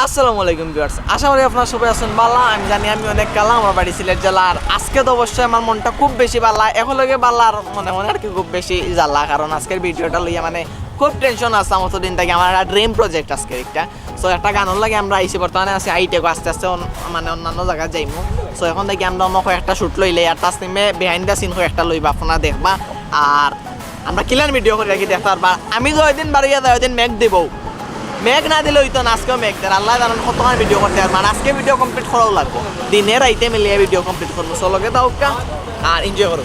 আসসালামু আলাইকুম ভিউয়ার্স, আশা করি আপনারা সবাই আছেন ভালো। আমি জানি আমি অনেক কালা, আমার বাড়ি সিলেট জেলা। আর আজকে তো অবশ্যই আমার মনটা খুব বেশি ভালো, এখন লগে ভাল্লার মনে মনে আর কি খুব বেশি জ্বালা, কারণ আজকের ভিডিওটা লইয়া মানে খুব টেনশন আছে আমার দিন থেকে। আমার একটা ড্রিম প্রজেক্ট আজকের একটা। সো একটা গানের লাগে আমরা আইসি বর্তমানে আছি আইটেকো, আস্তে আস্তে মানে অন্যান্য জায়গায় যাইমু। সো এখন থেকে আমরা অন্য কয়েকটা শ্যুট লইলে আর তাসনিমে বিহাইন্ড দ্য সিন কয়েকটা লইবা, আপনারা দেখবা। আর আমরা ক্লিয়ার ভিডিও করে রাখি দেখতে পারবা। আমি যে ওই দিন বাড়িয়ে যাই ওই দিন মেঘ দিব, মেঘ না দিলে হইতো না, আজকেও মেঘ দেয়। আল্লাহ জানান কতক্ষণ ভিডিও করতে আর মানে আজকে ভিডিও কমপ্লিট করাও লাগবো, দিনের রাইতে মিলিয়ে ভিডিও কমপ্লিট করবো। চলোকে দাও আর এনজয় করো।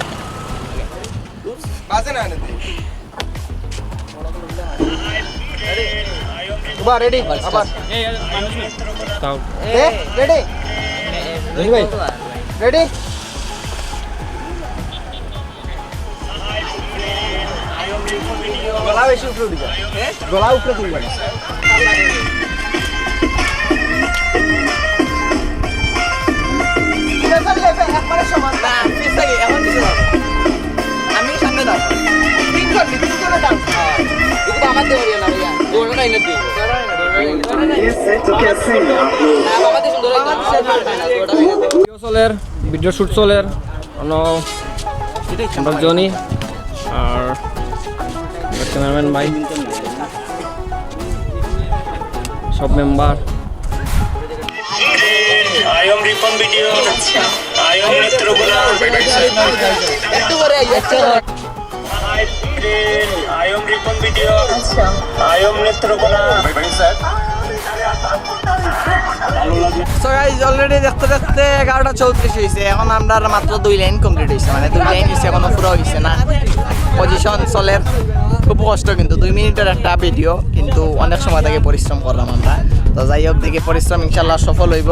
রেডি রেডি গলা বেশি উপরে উঠে যায়, গলা উপরে তুলবে না। আমি সামনে দাও, আমার ভিডিও শুট চলের জনি আর ক্যামেরাম্যান ভাই সব member I'm Ripon video I'm Netrokona একটু করে I'm Ripon video I'm Netrokona. So guys already দেখতে দেখতে 11:34 হয়েছে, এখন আমরা মাত্র 2 লাইন কমপ্লিট হয়েছে, মানে 2 লাইন হয়েছে, এখনো পুরো হয়েছে না। পজিশন চলের খুব কষ্ট, কিন্তু 2 মিনিটের একটা ভিডিও, কিন্তু অনেক সময় থেকে পরিশ্রম করলাম আমরা। তো যাই হোক দেখি পরিশ্রম ইনশাল্লাহ সফল হইব।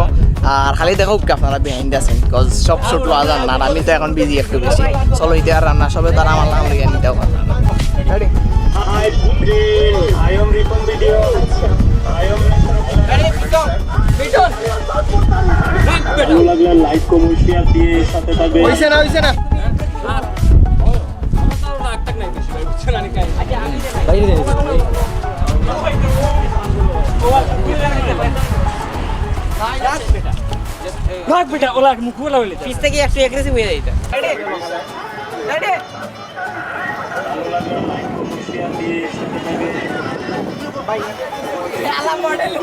আর খালি দেখো আপনারা বিহাইন্ড আছেন, বিকজ সব শ্যুট লওয়া যান না, আমি তো এখন বিজি একটু বেশি। চলো ইতে আর রান্না সবে তারা আমার লাগান লেগে নিতেও ready. I'm Ripon video I'm ভালো লাগলে লাইক কমেন্ট শেয়ার দিয়ে সাথে থাকবে। হইছে না ভাগ বেটা ওলা মুখ বলা হইলে পিছ থেকে একটু এগ্রেসিভ হয়ে যাইতা। রেডি রেডি ভালো লাগলে লাইক কমেন্ট শেয়ার দিয়ে সাথে থাকবে। ভাই আলা মডেল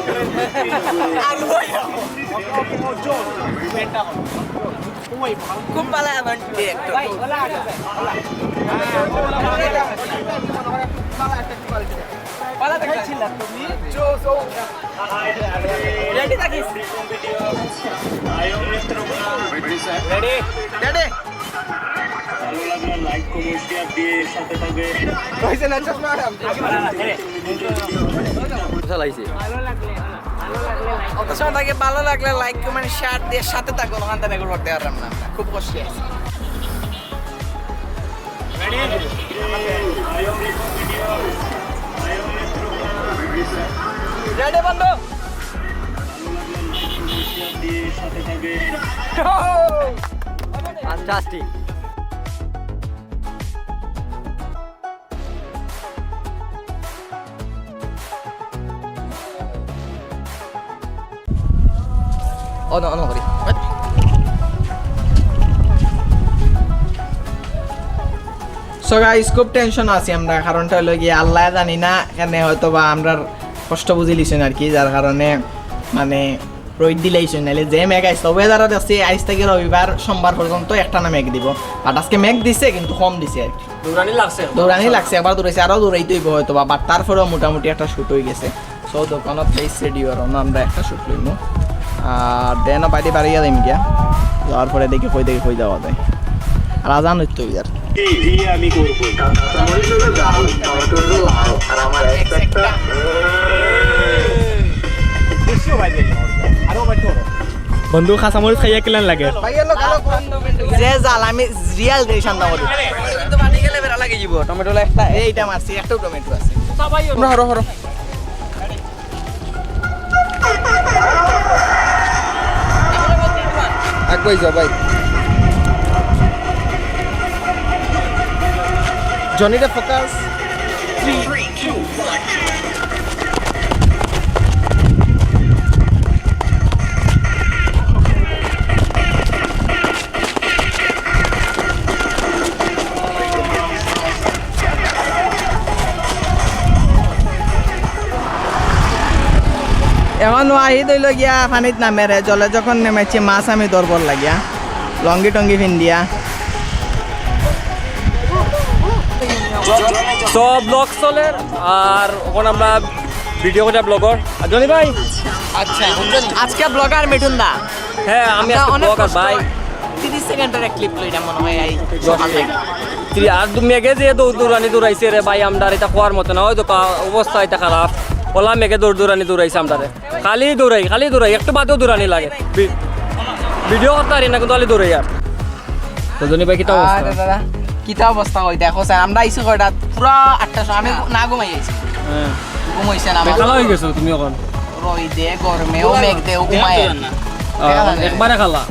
আলু খুব ভালো আমার একটু ভাই ওলা পালা দেখাচ্ছিল তুমি রেডি থাকিস আয়ম নেত্রকোনা রেডি রেডি ভালো লাগলে লাইক কমেন্ট শেয়ার দিয়ে সাথে থাকবে। কইছে না চশমা চালাইছে অত সময় থাকে ভালো লাগলে লাইক কমেন্ট শেয়ার দিয়ে সাথে থাকো, ওখান থেকে রেকর্ড করতে পারলাম না, খুব কষ্ট আছে। Ready I'm Ripon video I'm Netrokona ready বন্ধু শেয়ার দিয়ে সাথে থাকবে। ফ্যান্টাস্টিক অন করি। সো গাইস খুব টেনশন আছি আমরা, কারণটা হলো গিয়ে আল্লাহ জানি না এখানে হয়তো বা আমরা কষ্ট বুঝে লিছেন আর কি, যার কারণে মানে রোদ দিলেইছেন, নাহলে যে মেঘ আসছে ওয়েদারও দেখছি আজ থেকে রবিবার সোমবার পর্যন্ত একটা না মেঘ দিব। বাট আজকে মেঘ দিছে কিন্তু কম দিছে আর কি, দৌড়ানি লাগছে, একবার দৌড়াইছে, আরও দৌড়াইতে হইব হয়তো বা, বাট তারপরেও মোটামুটি একটা শ্যুট হয়ে গেছে। সো দোকানত ফেস রেডি আর আমরা একটা শ্যুট লইব আর দেন বাইরে বাড়িয়ে যাইম গিয়া, যাওয়ার পরে দেখি কই যাওয়া যায়। আর আজান হইতো ইয়ার আমি করবো বন্ধু খাসামরিচ খাইয়া কিলান লাগে যে জাল আমি রিয়াল দেই শান্তা করি, কিন্তু বাড়ি গেলে বেরা লাগে যাব। টমেটো একটা এইটা মারছি, একটাও টমেটো আছে। হরো হরো আগুই যাও ভাই। জনিটা ফোকাস 3 2 1 এখন ওয়াহিদ হইল গিয়া পানিত নামেরে জলে যখন নেমেছি মাছ আমি ধরবর লাগিয়া লঙ্গি টঙ্গি ফিন্দিয়া সব ব্লগ চলে আর ওখানে আমরা ভিডিও করে ব্লগার আর জনি ভাই আচ্ছা আজকে ব্লগার মিঠুন দা হ্যাঁ আমি আজকে ব্লগার ভাই 30 সেকেন্ডের ক্লিপ লইটা মনে হয় এই আর মেঘে যে দৌড়ানি দৌড়াইছে রে ভাই আমরা এটা কোয়ার মতো না হয়তো অবস্থা এটা খারাপ ওলা মেঘে দৌড়ানি দৌড়াইছে আমরা খালি দৌড়াই একটু বাদেও দৌড়ানি লাগে ভিডিও করতে পারি না কিন্তু খালি দৌড়াই আর তো জনি ভাই কিতা অবস্থা দাদা কিতা অবস্থা হয় দেখো স্যার আমরা আইসি কয়টা পুরা 8টার সময় আমি না ঘুমাই আইছি হ্যাঁ ঘুমাইছে না আমার খালা হয়ে গেছো তুমি এখন রই দে গরমে ও মেঘ দে ও ঘুমাই একবারে খালা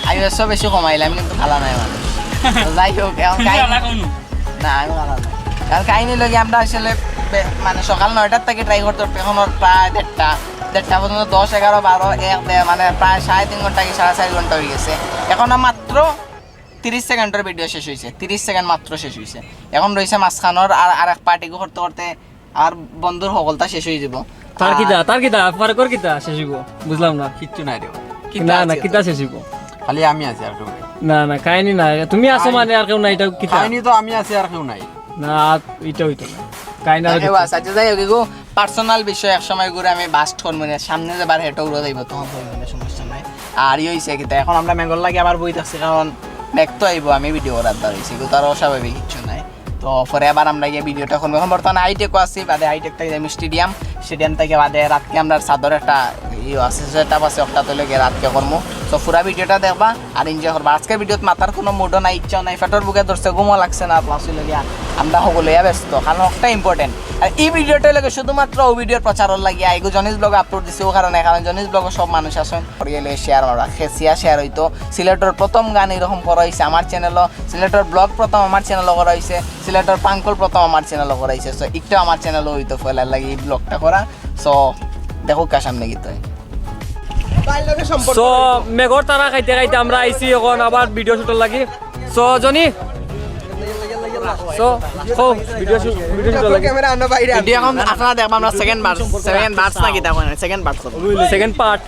আইসো বেশি কমাইলাম কিন্তু খালা নাই মানে যাই হোক এখন কাই না আমি খালা নাই কারণ কাহিনী লগে আমরা আসলে মানে সকাল 9টার থেকে ট্রাই করতে এখন প্রায় 1:30 পর্যন্ত 10, 11, 12, 1 মানে প্রায় 3.5 ঘন্টা কি 4.5 ঘন্টা হয়ে গেছে এখন মাত্র 30 সেকেন্ডের ভিডিও শেষ হয়েছে 30 সেকেন্ড মাত্র শেষ হয়েছে এখন রয়েছে মাঝখানোর আর এক পার্টি করতে করতে আর বন্ধুর সকলটা শেষ হয়ে যাব তার কিতা পরে কর কিতা শেষ হইব বুঝলাম না কিচ্ছু নাই রে না কিতা শেষ হইব খালি আমি আছি আর কেউ নাই না কাহিনী না তুমি আছো মানে আর কেউ না এটা কিতা কাহিনী তো আমি আছি আর কেউ নাই না এটা হইতো না কাহিনী আর আচ্ছা যাই হোক এগো পার্সোনাল বিষয় এক সময় ঘুরে আমি বাস্ট করব না সামনে যাবার হেঁটে উড়ে যাইব তখন হইবে সমস্যা নাই আর হইছে কিতা এখন আমরা মেঘর লাগে আবার বইতে আসছি কারণ মেঘ তো আইব আমি ভিডিও করার দাঁড়াইছি কিন্তু তার অস্বাভাবিক কিছু নাই তো পরে আবার আমরা গিয়ে ভিডিওটা করবো এখন বর্তমানে হাইটেকও আছি বাদে হাইটেক থেকে আমি স্টেডিয়াম থেকে বাদে রাতকে আমরা চাদর একটা আছে সেটআপ আছে একটা তো লেগে রাতকে করবো তো পুরা ভিডিওটা দেখবা আর এনজয় করবা আজকের ভিডিওত মাথার কোনো মুডও নাই ইচ্ছা নাই ফেটর বুকে ধরছে ঘুমও লাগছে না প্লাস লগিয়া আমরা সকলেই ব্যস্ত কারণ একটা ইম্পর্টেন্ট আর এই ভিডিওটা লাগে শুধুমাত্র ও ভিডিওর প্রচারের লাগিয়া এগো জনিস ব্লগ আপলোড দিছে ও কারণে কারণ জনিস ব্লগে সব মানুষ আসেন করিয়ে শেয়ার মারা খেসিয়া শেয়ার হইতো সিলেটের প্রথম গান এরকম করা হয়েছে আমার চ্যানেলও সিলেটের ব্লগ প্রথম আমার চ্যানেলও করা হয়েছে সিলেটের পাঙ্কল প্রথম আমার চ্যানেলও করা হয়েছে সো একটু আমার চ্যানেলও হইতো ফেলার লাগে এই ব্লগটা করা সো দেখো কার সামনে গীত সো মেঘর তারা খাইতে খাইতে আমরা আইছি এখন আবার ভিডিও শুটের লাগি সো জনি সো ভিডিও শুটের লাগি ভিডিও এখন আপনারা দেখবা আমরা সেকেন্ড পার্টস না কি দেখো সেকেন্ড পার্ট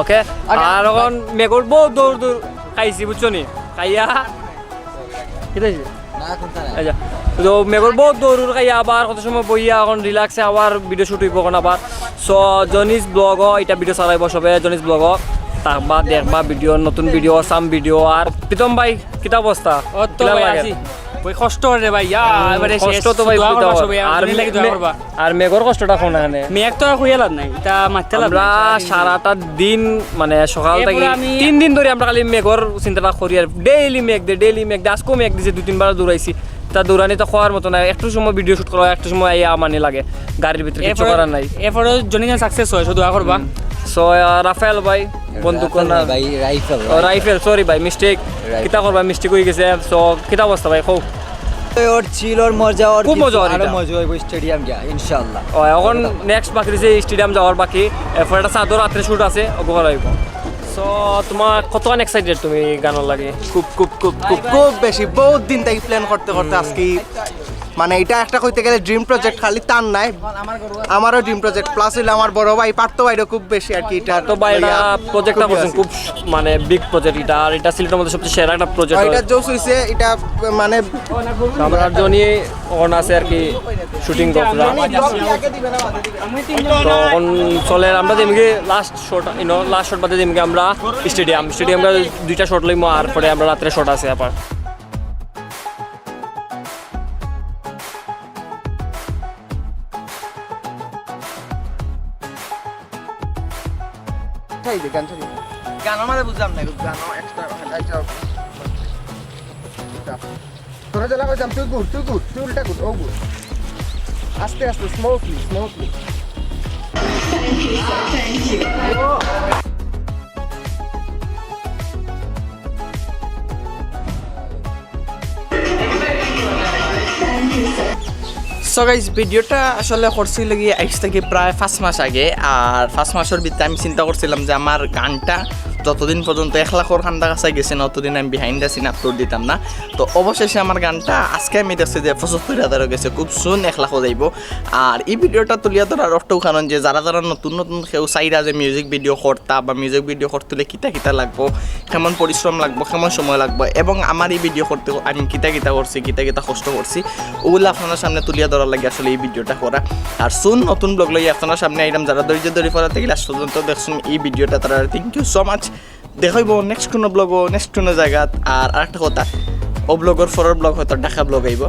ওকে আর এখন মেঘর বহুত দৌড় খাইছি বুঝছো নি খাইয়া কি দেখছি আচ্ছা তো মেঘর বহুত দৌড় খাইয়া আবার কত সময় বইয়া এখন রিল্যাক্সে আবার ভিডিও শুট হইব এখন আবার সো জনিস ব্লগ এটা ভিডিও চালাইব সবে জনিস ব্লগ তাকবা দেখবা ভিডিও নতুন ভিডিও সাম ভিডিও আর প্রীতম ভাই কিতা অবস্থা ওই কষ্ট রে ভাই এবারে কষ্ট তো ভাই আর মেঘর কষ্টটা কোন এখানে মেঘ তো হইয়া লাভ নাই তা মারতে লাভ আমরা সারাটা দিন মানে সকাল থেকে 3 দিন ধরে আমরা খালি মেঘর চিন্তাটা করি আর ডেইলি মেঘ দে আজকেও মেঘ দিছে 2-3 বার দৌড়াইছি তা দৌড়ানি তো খাওয়ার মতো না একটু সময় ভিডিও শুট করা একটু সময় আইয়া মানে লাগে গাড়ির ভিতরে কিছু করার নাই এরপরে জনি সাকসেস হয় শুধু করবা সো রাফেল ভাই বন্ধু কোন ভাই রাইফেল সরি ভাই মিস্টেক কিতা করবা মিস্টেক হয়ে গেছে সো কিতা অবস্থা ভাই খুব ওর চিল ওর মজা ওর খুব মজা আরো মজা হইব স্টেডিয়াম যা ইনশাআল্লাহ এখন নেক্সট বাকি রয়েছে স্টেডিয়াম যাওয়ার বাকি এরপর একটা চাদর রাত্রে শুট আছে ওগুলো লাগব সো তোমার কতক্ষণ এক্সাইটেড তুমি গানের লাগে খুব বেশি বহুত দিন থেকে প্ল্যান করতে আজকে মানে এটা একটা কইতে গেলে ড্রিম প্রজেক্ট খালি তার নাই আমারও ড্রিম প্রজেক্ট প্লাস হইলে আমার বড় ভাই পার্থ ভাইরও খুব বেশি আর কি এটা তো ভাই এটা প্রজেক্টটা করছেন খুব মানে বিগ প্রজেক্ট এটা আর এটা সিলেটের মধ্যে সবচেয়ে সেরা একটা প্রজেক্ট এটা জোস হইছে এটা মানে আমরা জনি অন আছে আর কি শুটিং করতে তো এখন চলে আমরা যেমনি লাস্ট শট বাদে যেমনি আমরা স্টেডিয়াম 2টা শট লইম আর পরে আমরা রাত্রে শট আছে আবার গান আমাদের বুঝলাম না গান এক্সট্রা তোরা জ্বালা কইতাম তুই গুড তুই উল্টা গুড ও গুড আস্তে স্মুথলি সো গাইস ভিডিওটা আসলে করছি লাগি আজ থেকে প্রায় 5 মাস আগে আর 5 মাসের ভিতরে আমি চিন্তা করছিলাম যে আমার গানটা যতদিন পর্যন্ত 1 লাখর খান্দা কাছাই গেছে না ততদিন আমি বিহাইন্ড দ্য সিন আপলোড দিতাম না। তো অবশেষে আমার গানটা আজকে আমি দেখছি যে 75,000 গেছে, খুব সুন 1 লাখও যাইব। আর এই ভিডিওটা তুলিয়া ধরার অর্থও কারণ যে যারা যারা নতুন নতুন কেউ চাইরা যে মিউজিক ভিডিও করতা বা মিউজিক ভিডিও করতে হলে কিতা লাগবো, কেমন পরিশ্রম লাগবো, কেমন সময় লাগবো, এবং আমার এই ভিডিও করতে আমি কিতা করছি, কিতা কষ্ট করছি, ওগুলো আপনার সামনে তুলিয়া ধরার লাগে আসলে এই ভিডিওটা করা। আর সুন নতুন ব্লগ লই আপনার সামনে আইলাম, যারা ধৈর্য ধরে পড়া থেকে লাস্ট পর্যন্ত দেখছেন এই ভিডিওটা, তারা থ্যাংক ইউ সো মাচ। দেখাইব নেক্সট কোনো ব্লগও নেক্সট কোনো জায়গাত। আর আরেকটা কথা, ও ব্লগর ফরের ব্লগ হয়তো ঢাকা ব্লগ আইব,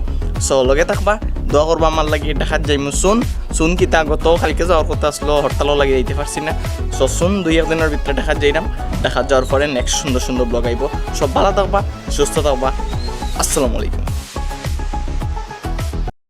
সো লগে থাকবা, দোয়া করবা আমার লাগে। ঢাকাত যাইমু সুন কিতা গত কালকে যাওয়ার কথা আসলো, হরতালও লাগে যাইতে পারছি না। সো সুন 2-1 দিনের ভিতরে ঢাকাত যাইলাম, ঢাকাত যাওয়ার পরে নেক্সট সুন্দর সুন্দর ব্লগ আইব। সব ভালো থাকবা, সুস্থ থাকবা, আসসালামু আলাইকুম।